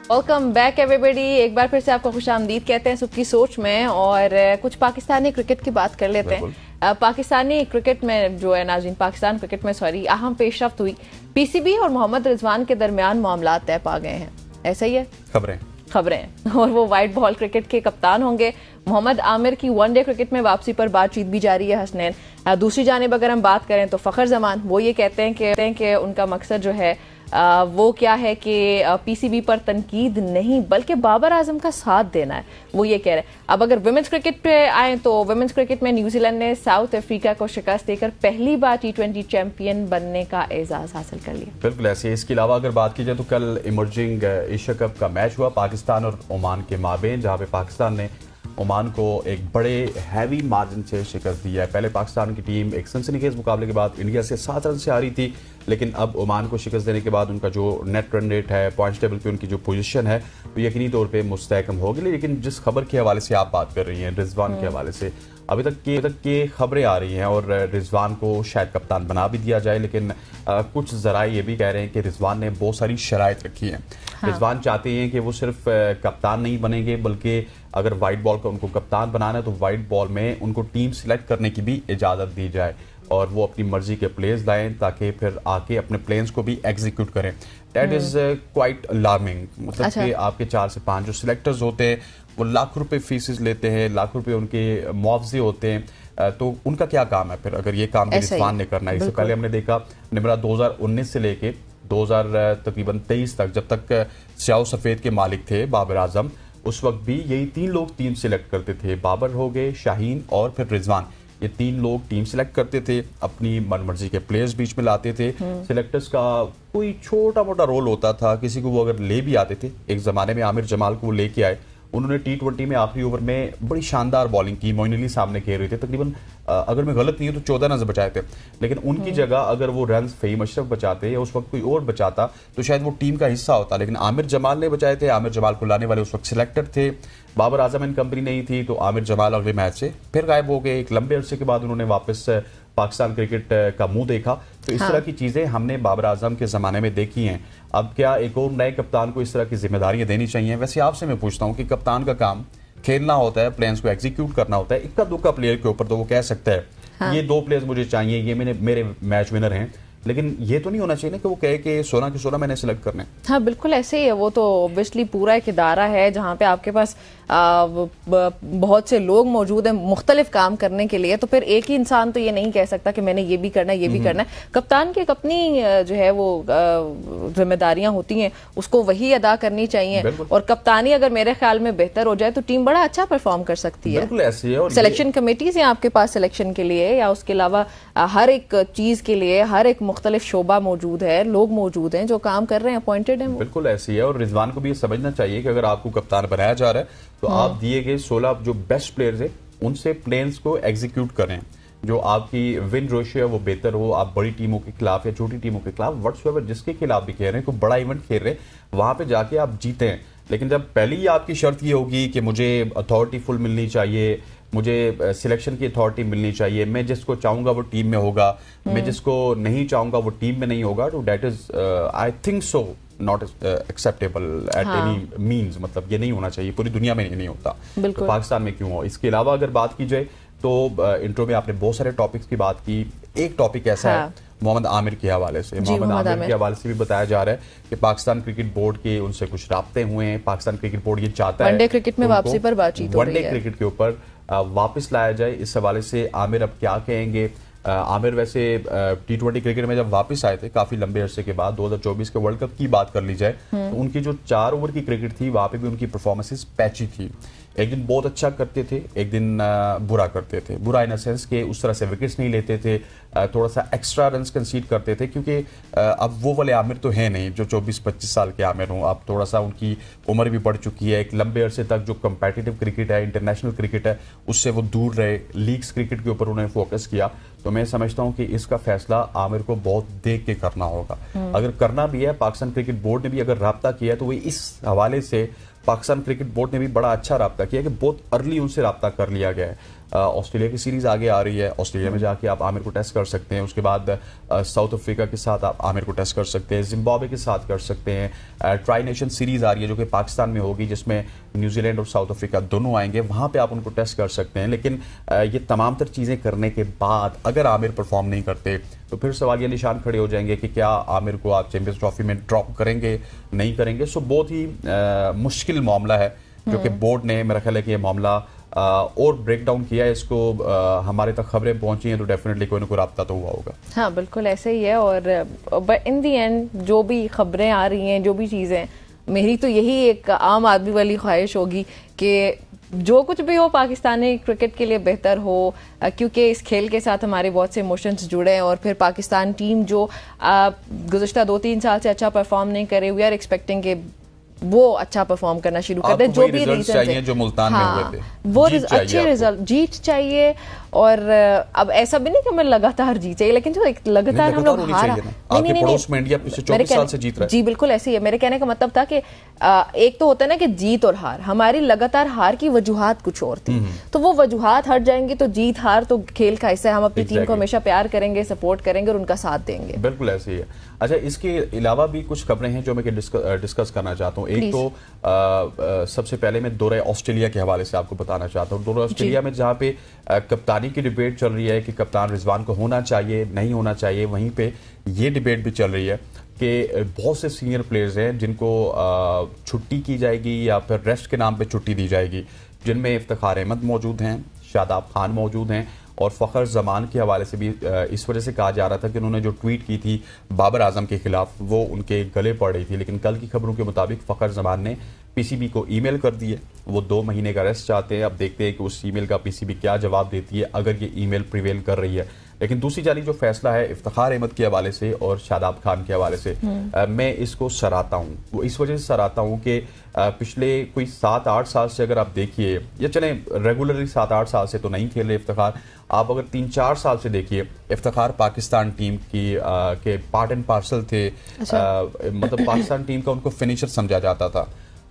Welcome back everybody. एक बार फिर से आपको खुशामदीद कहते हैं सुबह की सोच में, और कुछ पाकिस्तानी क्रिकेट की बात कर लेते हैं। पाकिस्तानी क्रिकेट में जो है नाज़रीन, पाकिस्तान क्रिकेट में अहम पेशरफ्त हुई। पीसीबी और मोहम्मद रिजवान के दरमियान मामला तय पा गए हैं, ऐसा ही है खबरें और वो वाइट बॉल क्रिकेट के कप्तान होंगे। मोहम्मद आमिर की वनडे क्रिकेट में वापसी पर बातचीत भी जारी है हसनैन। दूसरी जानिब अगर हम बात करें तो फ़खर जमान वो ये कहते हैं कि उनका मकसद जो है वो क्या है कि पीसीबी पर तनकीद नहीं बल्कि बाबर आजम का साथ देना है, वो ये कह रहे हैं। अब अगर वुमेन्स क्रिकेट पे आए तो वुमेन्स क्रिकेट में न्यूजीलैंड ने साउथ अफ्रीका को शिकस्त देकर पहली बार T20 चैंपियन बनने का एजाज हासिल कर लिया। बिल्कुल ऐसे। इसके अलावा अगर बात की जाए तो कल इमर्जिंग एशिया कप का मैच हुआ पाकिस्तान और ओमान के माबेन, जहां पे पाकिस्तान ने ओमान को एक बड़े हैवी मार्जिन से शिकस्त दिया है। पहले पाकिस्तान की टीम एक सनसनीखेज मुकाबले के बाद इंडिया से 7 रन से हारी थी, लेकिन अब ओमान को शिकस्त देने के बाद उनका जो नेट रन रेट है, पॉइंट्स टेबल पे उनकी जो पोजीशन है, वो यकीनी तौर पे मुस्तहकम होगी। लेकिन जिस खबर के हवाले से आप बात कर रही हैं, रिजवान के हवाले से अभी तक के खबरें आ रही हैं और रिजवान को शायद कप्तान बना भी दिया जाए, लेकिन कुछ ज़राए ये भी कह रहे हैं कि रिजवान ने बहुत सारी शराइत रखी हैं। रिजवान चाहते हैं कि वो सिर्फ कप्तान नहीं बनेंगे, बल्कि अगर वाइट बॉल का उनको कप्तान बनाना है तो वाइट बॉल में उनको टीम सिलेक्ट करने की भी इजाज़त दी जाए और वो अपनी मर्जी के प्लेयर्स लाएं ताकि फिर आके अपने प्लेन्स को भी एग्जीक्यूट करें। That is quite alarming. मतलब कि आपके 4 से 5 जो सिलेक्टर्स होते हैं वो लाख रुपए फीसिस लेते हैं, लाख रुपए उनके मुआवजे होते हैं, तो उनका क्या काम है फिर अगर ये काम भी रिजवान ने करना है। इससे पहले हमने देखा निमरा 2019 से लेके 2023 तक, जब तक स्याह सफ़ेद के मालिक थे बाबर आजम, उस वक्त भी यही 3 लोग टीम सिलेक्ट करते थे। बाबर हो गए, शाहीन और फिर रिजवान, ये 3 लोग टीम सिलेक्ट करते थे, अपनी मनमर्जी के प्लेयर्स बीच में लाते थे। सिलेक्टर्स का कोई छोटा मोटा रोल होता था, किसी को वो अगर ले भी आते थे, एक ज़माने में आमिर जमाल को वो लेके आए, उन्होंने T20 में आखिरी ओवर में बड़ी शानदार बॉलिंग की, मोइन अली सामने खेल रहे थे, तकरीबन अगर मैं गलत नहीं हूं तो 14 रन बचाए थे, लेकिन उनकी जगह अगर वो रन फ़हीम अशरफ बचाते या उस वक्त कोई और बचाता तो शायद वो टीम का हिस्सा होता, लेकिन आमिर जमाल ने बचाए थे। आमिर जमाल को लाने वाले उस वक्त सिलेक्टर थे, बाबर आजम एंड कंपनी नहीं थी, तो आमिर जमाल अगले मैच से फिर गायब हो गए। एक लंबे अरसे के बाद उन्होंने वापस पाकिस्तान क्रिकेट का मुंह देखा। तो इस तरह की चीज़ें हमने बाबर आजम के ज़माने में देखी हैं। अब क्या एक और नए कप्तान को इस तरह की जिम्मेदारियां देनी चाहिए? वैसे आपसे मैं पूछता हूं कि कप्तान का काम खेलना होता है, प्लेयर्स को एग्जीक्यूट करना होता है। इक्का दुक्का प्लेयर के ऊपर तो वो कह सकता है ये 2 प्लेयर्स मुझे चाहिए, ये मेरे मैच विनर हैं, लेकिन ये तो नहीं होना चाहिए ना कि वो कहे कि 16 के 16 मैंने सिलेक्ट करने। हाँ बिल्कुल ऐसे ही है। वो तो ऑब्वियसली पूरा एक इदारा है जहाँ पे आपके पास बहुत से लोग मौजूद हैं मुख्तलिफ काम करने के लिए, तो फिर एक ही इंसान तो ये नहीं कह सकता कि मैंने ये भी करना है, ये भी करना है। कप्तान की एक अपनी जो है वो जिम्मेदारियां होती हैं, उसको वही अदा करनी चाहिए, और कप्तानी अगर मेरे ख्याल में बेहतर हो जाए तो टीम बड़ा अच्छा परफॉर्म कर सकती है। बिल्कुल ऐसे है। और सिलेक्शन कमेटीज हैं आपके पास सिलेक्शन के लिए, या उसके अलावा हर एक चीज के लिए हर एक मुख्तलिफ शोबा मौजूद है, लोग मौजूद हैं जो काम कर रहे हैं, अपॉइंटेड हैं। बिल्कुल ऐसी है। और रिजवान को भी ये समझना चाहिए कि अगर आपको कप्तान बनाया जा रहा है तो आप दिए गए 16 जो बेस्ट प्लेयर्स हैं उनसे प्लेन्स को एग्जीक्यूट करें, जो आपकी विन रेशियो है वो बेहतर हो। आप बड़ी टीमों के खिलाफ या छोटी टीमों के खिलाफ व्हाट्सएवर जिसके खिलाफ भी खेल रहे हैं, कोई बड़ा इवेंट खेल रहे हैं, वहां पे जाके आप जीते हैं। लेकिन जब पहले ही आपकी शर्त ये होगी कि मुझे अथॉरिटी फुल मिलनी चाहिए, मुझे सिलेक्शन की अथॉरिटी मिलनी चाहिए, मैं जिसको चाहूंगा वो टीम में होगा, मैं जिसको नहीं चाहूंगा वो टीम में नहीं होगा, तो that is I think so not acceptable at any means. मतलब ये नहीं होना चाहिए, पूरी दुनिया में नहीं होता, तो पाकिस्तान में क्यों हो। इसके अलावा अगर बात की जाए तो इंट्रो में आपने बहुत सारे टॉपिक्स की बात की। एक टॉपिक ऐसा है मोहम्मद आमिर के हवाले से। मोहम्मद आमिर के हवाले से भी बताया जा रहा है कि पाकिस्तान क्रिकेट बोर्ड के उनसे कुछ राब्ते हुए हैं। पाकिस्तान क्रिकेट बोर्ड ये चाहता है वनडे क्रिकेट में वापसी पर बातचीत हो रही है, वनडे क्रिकेट के ऊपर वापस लाया जाए। इस हवाले से आमिर अब क्या कहेंगे? आमिर वैसे T20 क्रिकेट में जब वापस आए थे काफी लंबे अरसे के बाद, 2024 के वर्ल्ड कप की बात कर ली जाए तो उनकी जो 4 ओवर की क्रिकेट थी वहां पे भी उनकी परफॉर्मेंसेस पैची थी। एक दिन बहुत अच्छा करते थे, एक दिन बुरा करते थे। बुरा इन सेंस के उस तरह से विकेट्स नहीं लेते थे, थोड़ा सा एक्स्ट्रा रन्स कंसीड करते थे, क्योंकि अब वो वाले आमिर तो है नहीं जो 24-25 साल के आमिर हों। अब थोड़ा सा उनकी उम्र भी बढ़ चुकी है। एक लंबे अरसे तक जो कंपेटिटिव क्रिकेट है, इंटरनेशनल क्रिकेट है, उससे वो दूर रहे, लीग्स क्रिकेट के ऊपर उन्होंने फोकस किया। तो मैं समझता हूं कि इसका फैसला आमिर को बहुत देख के करना होगा। अगर करना भी है, पाकिस्तान क्रिकेट बोर्ड ने भी अगर राब्ता किया है तो वो इस हवाले से पाकिस्तान क्रिकेट बोर्ड ने भी बड़ा अच्छा रब्ता किया कि बहुत अर्ली उनसे रब्ता कर लिया गया है। ऑस्ट्रेलिया की सीरीज़ आगे आ रही है, ऑस्ट्रेलिया में जाके आप आमिर को टेस्ट कर सकते हैं, उसके बाद साउथ अफ्रीका के साथ आप आमिर को टेस्ट कर सकते हैं, जिम्बाब्वे के साथ कर सकते हैं, ट्राई नेशन सीरीज़ आ रही है जो कि पाकिस्तान में होगी जिसमें न्यूजीलैंड और साउथ अफ्रीका दोनों आएंगे, वहाँ पे आप उनको टेस्ट कर सकते हैं। लेकिन ये तमाम तर चीज़ें करने के बाद अगर आमिर परफॉर्म नहीं करते तो फिर सवालिया निशान खड़े हो जाएंगे कि क्या आमिर को आप चैंपियंस ट्रॉफी में ड्रॉप करेंगे, नहीं करेंगे। सो बहुत ही मुश्किल मामला है जो कि बोर्ड ने, मेरा ख्याल है कि ये मामला और ब्रेक डाउन किया है इसको, हमारे तक खबरें पहुंची हैं तो डेफिनेटली कोई ना कोई राब्ता तो हुआ होगा। हाँ बिल्कुल ऐसे ही है। और बट इन दी एंड जो भी खबरें आ रही हैं, जो भी चीज़ें, मेरी तो यही एक आम आदमी वाली ख्वाहिश होगी कि जो कुछ भी हो पाकिस्तानी क्रिकेट के लिए बेहतर हो, क्योंकि इस खेल के साथ हमारे बहुत से इमोशंस जुड़े हैं। और फिर पाकिस्तान टीम जो गुज़श्ता 2-3 साल से अच्छा परफॉर्म नहीं करे, वी आर एक्सपेक्टिंग के वो अच्छा परफॉर्म करना शुरू कर दे। जो भी रीजन है, जो मुल्तान में हुए थे, वो अच्छे रिजल्ट, जीत चाहिए। और अब ऐसा भी नहीं कि हमें लगातार जीत चाहिए, लेकिन जो एक लगातार हम लोग हार, जी बिल्कुल ऐसे ही है। मेरे कहने का मतलब था कि एक तो होता है ना कि जीत और हार, हमारी लगातार हार की वजूहात कुछ और थी, तो वो वजूहात हट जाएंगी तो जीत हार तो खेल का हिस्सा है। हम अपनी टीम को हमेशा प्यार करेंगे, सपोर्ट करेंगे और उनका साथ देंगे। बिल्कुल ऐसे ही है। अच्छा, इसके अलावा भी कुछ खबरें हैं जो मैं डिस्कस करना चाहता हूँ। एक तो सबसे पहले मैं दौरे ऑस्ट्रेलिया के हवाले से आपको बताना चाहता हूँ। दौरे ऑस्ट्रेलिया में जहाँ पे कप्तानी की डिबेट चल रही है कि कप्तान रिजवान को होना चाहिए, नहीं होना चाहिए, वहीं पे ये डिबेट भी चल रही है कि बहुत से सीनियर प्लेयर्स हैं जिनको छुट्टी की जाएगी या फिर रेस्ट के नाम पे छुट्टी दी जाएगी, जिनमें इफ्तिखार अहमद मौजूद हैं, शादाब खान मौजूद हैं और फ़खर जमान के हवाले से भी इस वजह से कहा जा रहा था कि उन्होंने जो ट्वीट की थी बाबर आजम के खिलाफ वो उनके गले पड़ रही थी। लेकिन कल की खबरों के मुताबिक फ़खर जमान ने पीसीबी को ईमेल कर दी है, वो 2 महीने का रेस्ट चाहते हैं। अब देखते हैं कि उस ईमेल का पीसीबी क्या जवाब देती है, अगर ये ईमेल प्रिवेल कर रही है। लेकिन दूसरी जानी जो फैसला है इफ्तिखार अहमद के हवाले से और शादाब खान के हवाले से, मैं इसको सराहता हूँ। वो इस वजह से सराहता हूँ कि पिछले कोई 7-8 साल से अगर आप देखिए, या चले रेगुलरली 7-8 साल से तो नहीं खेल रहे इफ्तिखार, आप अगर 3-4 साल से देखिए, इफ्तिखार पाकिस्तान टीम की के पार्ट एंड पार्सल थे। मतलब पाकिस्तान टीम का उनको फिनिशर समझा जाता था।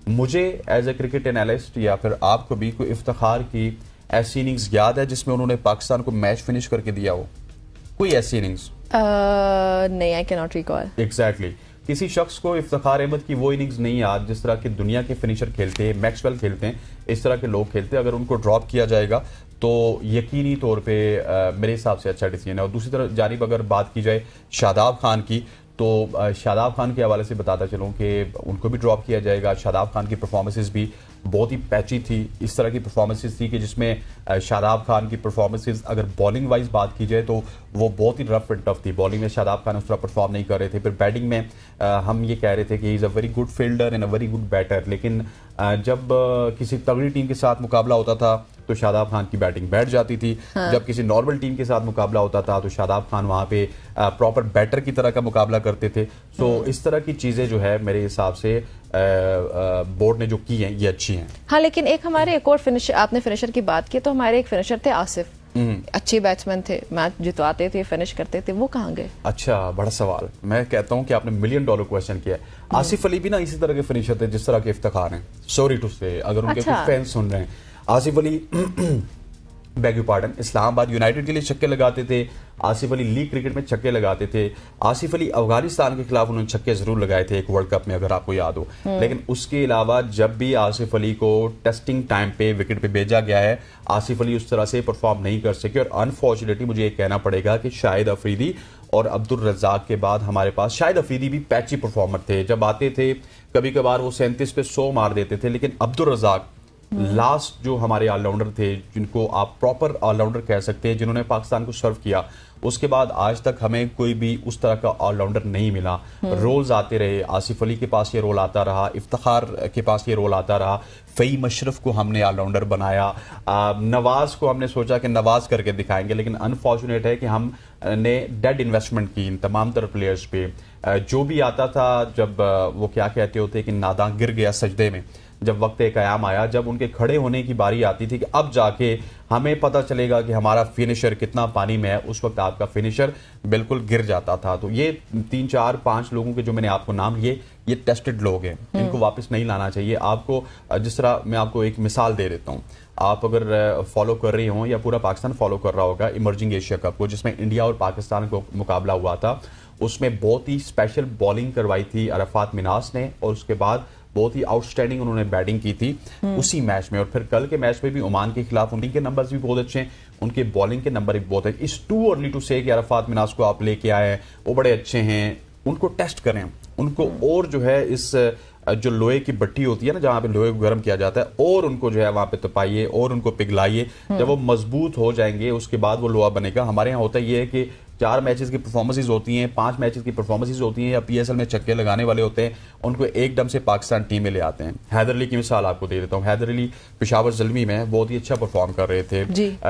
मुझे एज ए क्रिकेट एनालिस्ट या फिर आपको भी कोई इफ्तिखार की ऐसी इनिंग्स याद है जिसमें उन्होंने पाकिस्तान को मैच फिनिश करके दिया हो? कोई ऐसी इनिंग्स नहीं, I can not recall exactly. किसी शख्स को इफ्तिखार अहमद की वो इनिंग्स नहीं याद जिस तरह के दुनिया के फिनिशर खेलते हैं, मैक्सवेल खेलते हैं, इस तरह के लोग खेलते हैं। अगर उनको ड्रॉप किया जाएगा तो यकीनी तौर पे मेरे हिसाब से अच्छा डिसीजन है। और दूसरी तरफ जानिब अगर बात की जाए शादाब खान की, तो शादाब खान के हवाले से बताता चलूँ कि उनको भी ड्रॉप किया जाएगा। शादाब खान की परफॉर्मेंसेस भी बहुत ही पैची थी। इस तरह की परफॉर्मेंसेस थी कि जिसमें शादाब खान की परफॉर्मेंसेस अगर बॉलिंग वाइज बात की जाए तो वो बहुत ही रफ एंड टफ थी। बॉलिंग में शादाब खान उस तरह परफॉर्म नहीं कर रहे थे। फिर बैटिंग में हम ये कह रहे थे कि he is a very good fielder and a very good batter, लेकिन जब किसी तगड़ी टीम के साथ मुकाबला होता था तो शादाब खान की बैटिंग बैठ जाती थी। जब किसी नॉर्मल टीम के साथ मुकाबला होता था तो शादाब खान वहाँ पे प्रॉपर बैटर की तरह का मुकाबला करते थे। सो इस तरह की चीज़ें जो है मेरे हिसाब से बोर्ड ने जो की हैं ये अच्छी हैं। हाँ, लेकिन एक और फिनिशर, आपने फिनिशर की बात की, तो हमारे एक फिनिशर थे आसिफ, अच्छे बैट्समैन थे, मैच जितवाते थे, फिनिश करते थे, वो कहाँ गए? अच्छा, बड़ा सवाल। मैं कहता हूँ कि आपने $1 मिलियन क्वेश्चन किया है। आसिफ अली भी ना इसी तरह के फिनिशर थे जिस तरह के इफ्तिखार हैं। सॉरी टू से, अगर उनके कुछ फैंस सुन रहे हैं, Asif Ali bag you pardon Islamabad United के लिए छक्के लगाते थे। आसिफ अली लीग क्रिकेट में छक्के लगाते थे। आसिफ अली अफगानिस्तान के खिलाफ उन्होंने छक्के जरूर लगाए थे एक वर्ल्ड कप में, अगर आपको याद हो। लेकिन उसके अलावा जब भी आसिफ अली को टेस्टिंग टाइम पे विकेट पे भेजा गया है, आसिफ अली उस तरह से परफॉर्म नहीं कर सके। और अनफॉर्चुनेटली मुझे ये कहना पड़ेगा कि शाहिद अफरीदी और अब्दुल रज़ाक के बाद हमारे पास, शाहिद अफरीदी भी पैची परफॉर्मर थे, जब आते थे कभी कभार वो 37 पे 100 मार देते थे। लेकिन अब्दुल रज़ाक लास्ट जो हमारे ऑलराउंडर थे, जिनको आप प्रॉपर ऑलराउंडर कह सकते हैं, जिन्होंने पाकिस्तान को सर्व किया, उसके बाद आज तक हमें कोई भी उस तरह का ऑलराउंडर नहीं मिला। रोल्स आते रहे, आसिफ अली के पास ये रोल आता रहा, इफ्तिखार के पास ये रोल आता रहा, फ़हीम अशरफ को हमने ऑलराउंडर बनाया, नवाज को हमने सोचा कि नवाज करके दिखाएंगे, लेकिन अनफॉर्चुनेट है कि हमने डेड इन्वेस्टमेंट की इन तमाम तरह प्लेयर्स पे। जो भी आता था, जब वो क्या कहते होते कि नादां गिर गया सजदे में, जब वक्त क़याम आया, जब उनके खड़े होने की बारी आती थी कि अब जाके हमें पता चलेगा कि हमारा फिनिशर कितना पानी में है, उस वक्त आपका फिनिशर बिल्कुल गिर जाता था। तो ये 3 4 5 लोगों के जो मैंने आपको नाम लिए, ये टेस्टेड लोग हैं, इनको वापस नहीं लाना चाहिए आपको। जिस तरह मैं आपको एक मिसाल दे देता हूँ, आप अगर फॉलो कर रही हों या पूरा पाकिस्तान फॉलो कर रहा होगा इमर्जिंग एशिया कप को, जिसमें इंडिया और पाकिस्तान को मुकाबला हुआ था, उसमें बहुत ही स्पेशल बॉलिंग करवाई थी अरफात मिनास ने, और उसके बाद बहुत ही आउटस्टैंडिंग उन्होंने बैटिंग की थी उसी मैच में। और फिर कल के मैच में भी ओमान के खिलाफ उनके नंबर्स भी बहुत अच्छे हैं, उनके बॉलिंग के नंबर भी बहुत अच्छे। इट्स टू अर्ली टू से कि अरफात मिनास को आप लेके आए हैं, वो बड़े अच्छे हैं, उनको टेस्ट करें, उनको और जो है इस जो लोहे की भट्टी होती है ना, जहाँ पे लोहे को गर्म किया जाता है, और उनको जो है वहां पे तपाइए और उनको पिघलाइए। जब वो मजबूत हो जाएंगे उसके बाद वो लोहा बनेगा। हमारे यहाँ होता ये है कि 4 मैचेस की परफॉर्मेंसेज होती हैं, 5 मैचेस की परफॉर्मेंसेज होती हैं, या पीएसएल में छक्के लगाने वाले होते हैं, उनको एकदम से पाकिस्तान टीम में ले आते हैं। हैदर अली की मिसाल आपको दे देता हूँ। हैदर अली पेशावर ज़ल्मी में बहुत ही अच्छा परफॉर्म कर रहे थे,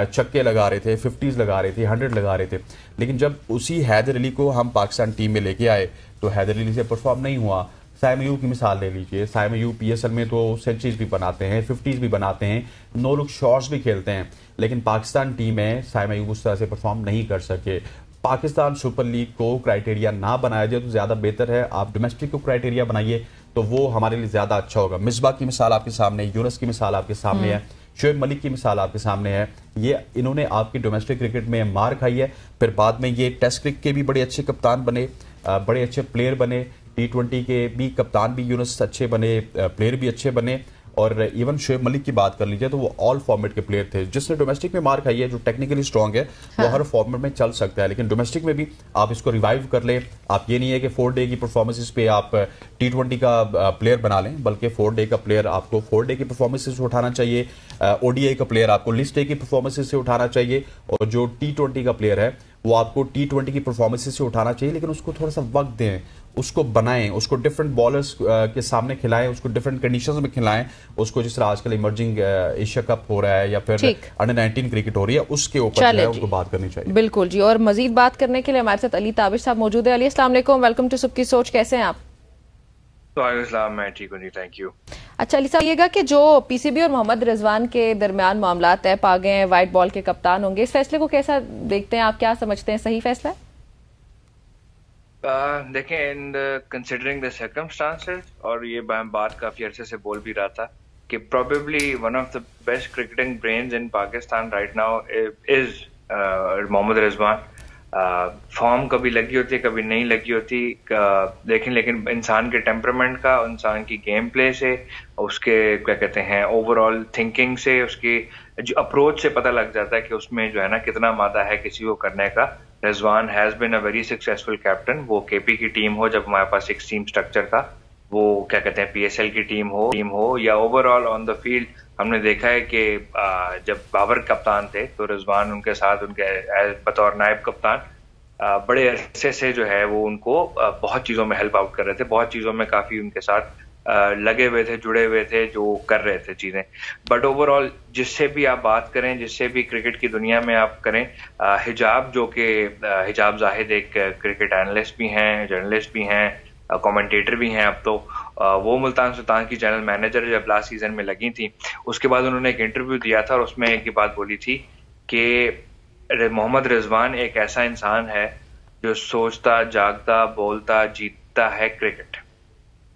छक्के लगा रहे थे, 50s लगा रहे थे, 100 लगा रहे थे। लेकिन जब उसी हैदर अली को हम पाकिस्तान टीम में लेके आए तो हैदर अली से परफॉर्म नहीं हुआ। साइम अयूब की मिसाल ले लीजिए, साइम अयूब पीएसएल में तो सेंचुरीज भी बनाते हैं, 50s भी बनाते हैं, नो लुक शॉट्स भी खेलते हैं, लेकिन पाकिस्तान टीम में साइम अयूब उस तरह से परफॉर्म नहीं कर सके। पाकिस्तान सुपर लीग को क्राइटेरिया ना बनाया जाए तो ज़्यादा बेहतर है, आप डोमेस्टिक को क्राइटेरिया बनाइए तो वो हमारे लिए ज़्यादा अच्छा होगा। मिसबा की मिसाल आपके सामने, यूनुस की मिसाल आपके सामने है, शोएब मलिक की मिसाल आपके सामने है। ये इन्होंने आपकी डोमेस्टिक क्रिकेट में मार खाई है, फिर बाद में ये टेस्ट क्रिकेट के भी बड़े अच्छे कप्तान बने, बड़े अच्छे प्लेयर बने, T20 के भी कप्तान भी यूनुस अच्छे बने, प्लेयर भी अच्छे बने। और इवन शोएब मलिक की बात कर लीजिए तो वो ऑल फॉर्मेट के प्लेयर थे। जिसने डोमेस्टिक में मार खाई है, जो टेक्निकली स्ट्रांग है, वो हर फॉर्मेट में चल सकता है, लेकिन डोमेस्टिक में भी आप इसको रिवाइव कर लें। आप ये नहीं है कि 4 डे की परफॉर्मेंसेस पे आप T20 का प्लेयर बना लें, बल्कि 4 डे का प्लेयर आपको 4 डे की परफॉर्मेंसेस से उठाना चाहिए, ODI का प्लेयर आपको लिस्ट डे की परफॉर्मेंसेस से उठाना चाहिए, और जो T20 का प्लेयर है वो आपको T20 की परफॉर्मेंसेस से उठाना चाहिए। लेकिन उसको थोड़ा सा वक्त दें, उसको बनाएं, उसको डिफरेंट बॉलर्स के सामने खिलाएं, उसको डिफरेंट कंडीशंस में खिलाएं, उसको जिस तरह आजकल इमर्जिंग एशिया कप हो रहा है या फिर अंडर 19 क्रिकेट हो रही है, उसके ऊपर जो है उनको बात करनी चाहिए। बिल्कुल जी। और मजीद बात करने के लिए हमारे साथ अली ताबिश साहब मौजूद है। अली अस्सलाम वालेकुम, वेलकम टू सबकी सोच, कैसे हैं आप? मैं ठीक हूँ जी, थैंक यू। अच्छा अली साहब, ये कि जो पीसीबी और मोहम्मद रिजवान के दरमियान मामला तय पा गए हैं, व्हाइट बॉल के कप्तान होंगे, इस फैसले को कैसा देखते हैं आप? क्या समझते हैं, सही फैसला है? देखें, इन कंसिडरिंग द सर्कमस्टांसेस, और ये बात काफी अरसे से बोल भी रहा था कि probably one of the best cricketing brains in Pakistan right now is Mohammad Rizwan. Form कभी लगी होती है, कभी नहीं लगी होती, लेकिन इंसान के टेम्परामेंट का, इंसान की गेम प्ले से, उसके क्या कहते हैं ओवरऑल थिंकिंग से, उसकी जो अप्रोच से पता लग जाता है कि उसमें जो है ना कितना मादा है किसी को करने का। Rizwan has been a very successful captain. वो केपी की टीम हो, जब हमारे पास 6 टीम स्ट्रक्चर था, वो क्या कहते हैं PSL की टीम हो या ओवरऑल ऑन द फील्ड, हमने देखा है कि जब बाबर कप्तान थे तो रिजवान उनके साथ, उनके बतौर नायब कप्तान बड़े अरसे से जो है वो उनको बहुत चीज़ों में हेल्प आउट कर रहे थे, बहुत चीज़ों में काफ़ी उनके साथ लगे हुए थे, जुड़े हुए थे, जो कर रहे थे चीज़ें। बट ओवरऑल जिससे भी आप बात करें, जिससे भी क्रिकेट की दुनिया में आप करें, हिजाब, जो कि हिजाब जाहिद एक क्रिकेट एनालिस्ट भी हैं, जर्नलिस्ट भी हैं, कमेंटेटर भी हैं अब तो, वो मुल्तान सुल्तान की जनरल मैनेजर जब लास्ट सीजन में लगी थी, उसके बाद उन्होंने एक इंटरव्यू दिया था और उसमें एक ही बात बोली थी कि मोहम्मद रिजवान एक ऐसा इंसान है जो सोचता, जागता, बोलता, जीतता है क्रिकेट।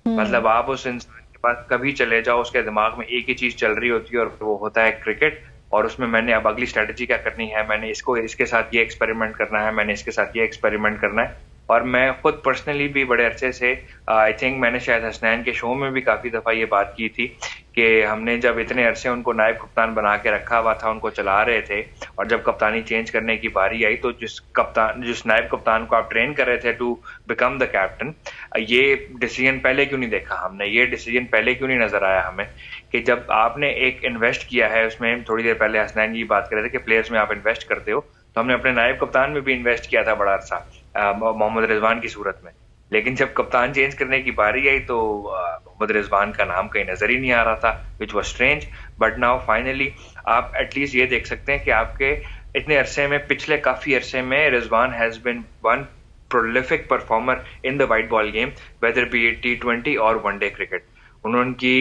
मतलब आप उस इंसान के पास कभी चले जाओ, उसके दिमाग में एक ही चीज चल रही होती है और वो होता है क्रिकेट, और उसमें मैंने अब अगली स्ट्रेटजी क्या करनी है, मैंने इसके साथ ये एक्सपेरिमेंट करना है, मैंने इसके साथ ये एक्सपेरिमेंट करना है। और मैं खुद पर्सनली भी बड़े अरसे से, आई थिंक मैंने शायद हसनैन के शो में भी काफी दफा ये बात की थी कि हमने जब इतने अरसे उनको नायब कप्तान बना के रखा हुआ था, उनको चला रहे थे, और जब कप्तानी चेंज करने की बारी आई तो जिस नायब कप्तान को आप ट्रेन कर रहे थे टू बिकम द कैप्टन, ये डिसीजन पहले क्यों नहीं देखा हमने, ये डिसीजन पहले क्यों नहीं नजर आया हमें कि जब आपने एक इन्वेस्ट किया है उसमें, थोड़ी देर पहले हसनैन ये बात कर रहे थे कि प्लेयर्स में आप इन्वेस्ट करते हो, तो हमने अपने नायब कप्तान में भी इन्वेस्ट किया था बड़ा अरसा मोहम्मद रिजवान की सूरत में। लेकिन जब कप्तान चेंज करने की बारी आई तो मोहम्मद रिजवान का नाम कहीं नजर ही नहीं आ रहा था, which was strange. But now finally आप एटलीस्ट ये देख सकते हैं कि आपके इतने अरसे में, पिछले काफी अरसे में, Rizwan has been one prolific performer in the white ball game, whether be it T20 और वनडे क्रिकेट। उनकी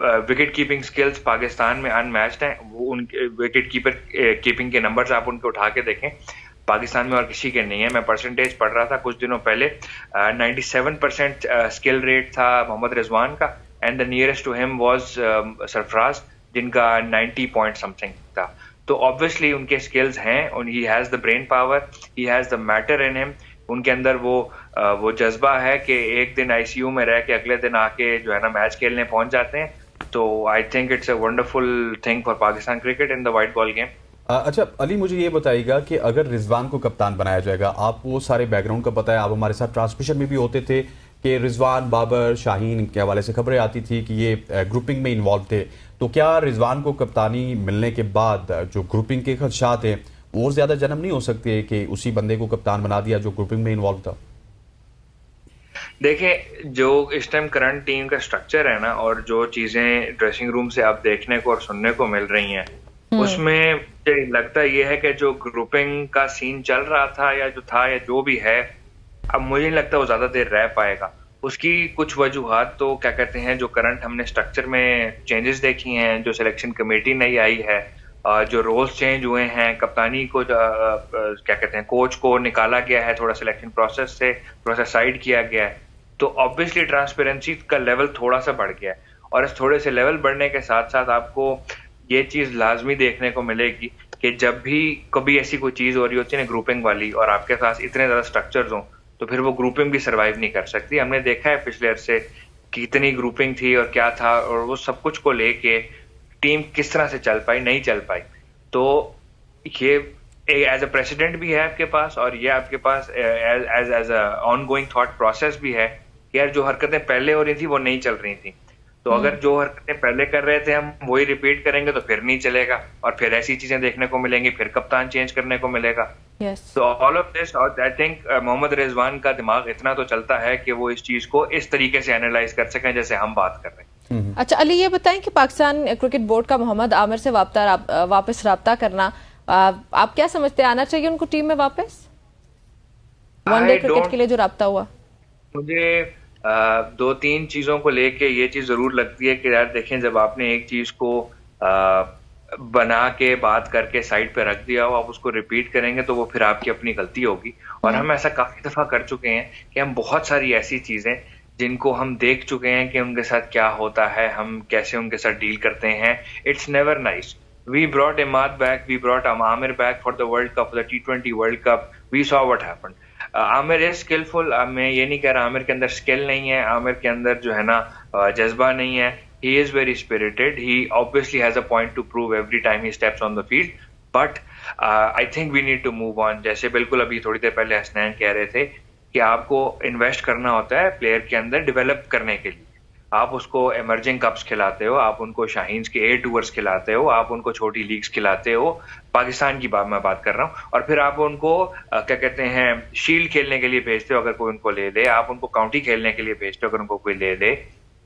विकेट कीपिंग स्किल्स पाकिस्तान में अनमैच्ड हैं। वो उनके विकेट कीपिंग के नंबर्स आप उनके उठा के देखें, पाकिस्तान में और किसी के नहीं है। मैं परसेंटेज पढ़ रहा था कुछ दिनों पहले, 97% स्किल रेट था मोहम्मद रिजवान का, and the nearest to him was Sarfaraz जिनका 90 पॉइंट समथिंग था। तो ऑब्वियसली उनके स्किल्स हैं, he has the brain power, he has the matter in him. उनके अंदर वो जज्बा है कि एक दिन आईसीयू में रह के अगले दिन आके जो है ना मैच खेलने पहुंच जाते हैं। तो I think it's a wonderful thing for Pakistan cricket in the white ball game. अच्छा अली, मुझे ये बताइएगा कि अगर रिजवान को कप्तान बनाया जाएगा, आपको सारे बैकग्राउंड का पता है, आप हमारे साथ ट्रांसमिशन में भी होते थे कि रिजवान, बाबर, शाहीन के हवाले से खबरें आती थी कि ये ग्रुपिंग में इन्वॉल्व थे। तो क्या रिजवान को कप्तानी मिलने के बाद जो ग्रुपिंग के खदशात हैं और ज्यादा जन्म नहीं हो सकते कि उसी बंदे को कप्तान बना दिया जो ग्रुपिंग में इन्वॉल्व था? देखिए, जो इस टाइम करंट टीम का स्ट्रक्चर है ना, और जो चीजें ड्रेसिंग रूम से आप देखने को और सुनने को मिल रही हैं, उसमें मुझे लगता ये है कि जो ग्रुपिंग का सीन चल रहा था या जो था या जो भी है, अब मुझे नहीं लगता वो ज्यादा देर रह पाएगा। उसकी कुछ वजूहात तो क्या कहते हैं, जो करंट हमने स्ट्रक्चर में चेंजेस देखी हैं, जो सिलेक्शन कमेटी नई आई है, जो रोल्स चेंज हुए हैं, कप्तानी को क्या कहते हैं कोच को निकाला गया है थोड़ा सिलेक्शन प्रोसेस से, थोड़ा सा साइड किया गया है, तो ऑब्वियसली ट्रांसपेरेंसी का लेवल थोड़ा सा बढ़ गया है। और इस थोड़े से लेवल बढ़ने के साथ साथ आपको ये चीज लाजमी देखने को मिलेगी कि जब भी कभी ऐसी कोई चीज हो रही होती है ना ग्रुपिंग वाली, और आपके पास इतने ज्यादा स्ट्रक्चर्स हों, तो फिर वो ग्रुपिंग भी सर्वाइव नहीं कर सकती। हमने देखा है पिछले अरसे कितनी ग्रुपिंग थी और क्या था, और वो सब कुछ को लेके टीम किस तरह से चल पाई, नहीं चल पाई। तो ये एज अ प्रेसिडेंट भी है आपके पास, और ये आपके पास as a ongoing thought process भी है कि यार जो हरकतें पहले हो रही थी वो नहीं चल रही थी। तो अगर जो हरकतें पहले कर रहे थे हम वही रिपीट करेंगे तो फिर नहीं चलेगा, और फिर ऐसी चीजें देखने को मिलेंगी, फिर कप्तान चेंज करने को मिलेगा। तो all of this, I think Mohammad Rizwan का दिमाग इतना तो चलता है कि वो इस चीज को इस तरीके से एनालाइज कर सकें जैसे हम बात कर रहे हैं। अच्छा अली, ये बताएं कि पाकिस्तान क्रिकेट बोर्ड का मोहम्मद आमिर से वापस राब्ता करना, आप क्या समझते हैं, आना चाहिए उनको टीम में वापस वनडे क्रिकेट के लिए जो राब्ता हुआ? मुझे दो तीन चीजों को लेके ये चीज जरूर लगती है कि यार देखें, जब आपने एक चीज को बना के बात करके साइड पे रख दिया हो, आप उसको रिपीट करेंगे तो वो फिर आपकी अपनी गलती होगी। और हम ऐसा काफी दफा कर चुके हैं कि हम बहुत सारी ऐसी चीजें जिनको हम देख चुके हैं कि उनके साथ क्या होता है, हम कैसे उनके साथ डील करते हैं। It's never nice. We brought Imad back, we brought Aamir back for the world cup, the T20 world cup. We saw what happened. Aamir is skilful. मैं ये नहीं कह रहा आमिर के अंदर स्किल नहीं है, आमिर के अंदर जो है ना जज्बा नहीं है। He is very spirited. He obviously has a point to prove every time he steps on the field. But I think we need to move on. जैसे बिल्कुल अभी थोड़ी देर पहले हसनैन कह रहे थे कि आपको इन्वेस्ट करना होता है प्लेयर के अंदर डेवलप करने के लिए। आप उसको इमर्जिंग कप्स खिलाते हो, आप उनको शाहीन्स के A टूर्स खिलाते हो, आप उनको छोटी लीग्स खिलाते हो, पाकिस्तान की मैं बात कर रहा हूँ, और फिर आप उनको क्या कहते हैं शील्ड खेलने के लिए भेजते हो अगर कोई उनको ले ले, आप उनको काउंटी खेलने के लिए भेजते हो अगर उनको कोई ले ले।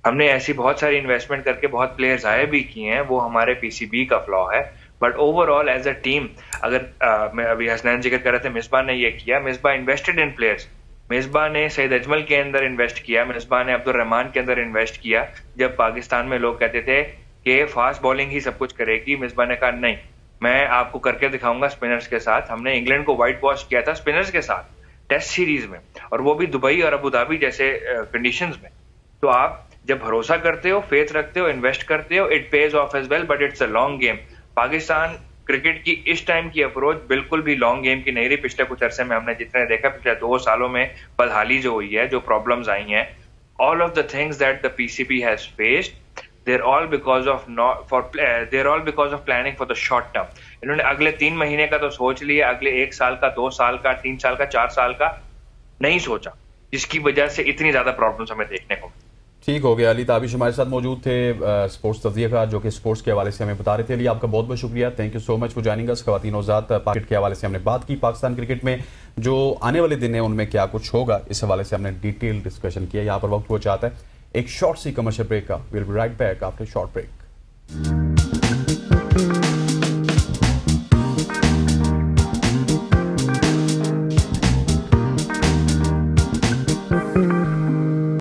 हमने ऐसी बहुत सारी इन्वेस्टमेंट करके बहुत प्लेयर्स आए भी किए हैं, वो हमारे PCB का फ्लॉ है। But overall as a team, अगर मैं अभी हसनैन जिक्र कर रहे थे, मिसबा ने ये किया, Misbah invested in players. Misbah ने सईद अजमल के अंदर इन्वेस्ट किया, मिसबा ने अब्दुल रहमान के अंदर इन्वेस्ट किया। जब पाकिस्तान में लोग कहते थे कि फास्ट बॉलिंग ही सब कुछ करेगी, मिसबा ने कहा नहीं, मैं आपको करके दिखाऊंगा स्पिनर्स के साथ। हमने इंग्लैंड को व्हाइट वॉश किया था स्पिनर्स के साथ टेस्ट सीरीज में, और वो भी दुबई और अबू धाबी जैसे कंडीशंस में। तो आप जब भरोसा करते हो, फेथ रखते हो, इन्वेस्ट करते हो, it pays off as well, but it's a long game. Pakistan cricket की इस टाइम की अप्रोच बिल्कुल भी लॉन्ग गेम की नहीं रही। पिछले कुछ अरसे में हमने जितने देखा, पिछले 2 सालों में बदहाली जो हुई है, जो प्रॉब्लम्स आई हैं, all of the things that the PCB has faced, they're all because of planning for the short term. इन्होंने अगले 3 महीने का तो सोच लिया, अगले 1 साल का, 2 साल का, 3 साल का, 4 साल का नहीं सोचा, जिसकी वजह से इतनी ज्यादा प्रॉब्लम्स हमें देखने को। ठीक हो गया। अली ताबिश हमारे साथ मौजूद थे, स्पोर्ट्स तज्जियाकार, जो कि स्पोर्ट्स के हवाले से हमें बता रहे थे। अली, आपका बहुत बहुत शुक्रिया, thank you so much for joining us. ख़वातीन नौज़ात क्रिकेट के हवाले से हमने बात की, पाकिस्तान क्रिकेट में जो आने वाले दिन है उनमें क्या कुछ होगा, इस हवाले से हमने डिटेल डिस्कशन किया। यहाँ पर वक्त हुआ चाहता है एक शॉर्ट सी कमर्शियल ब्रेक का। Will be right back after short break.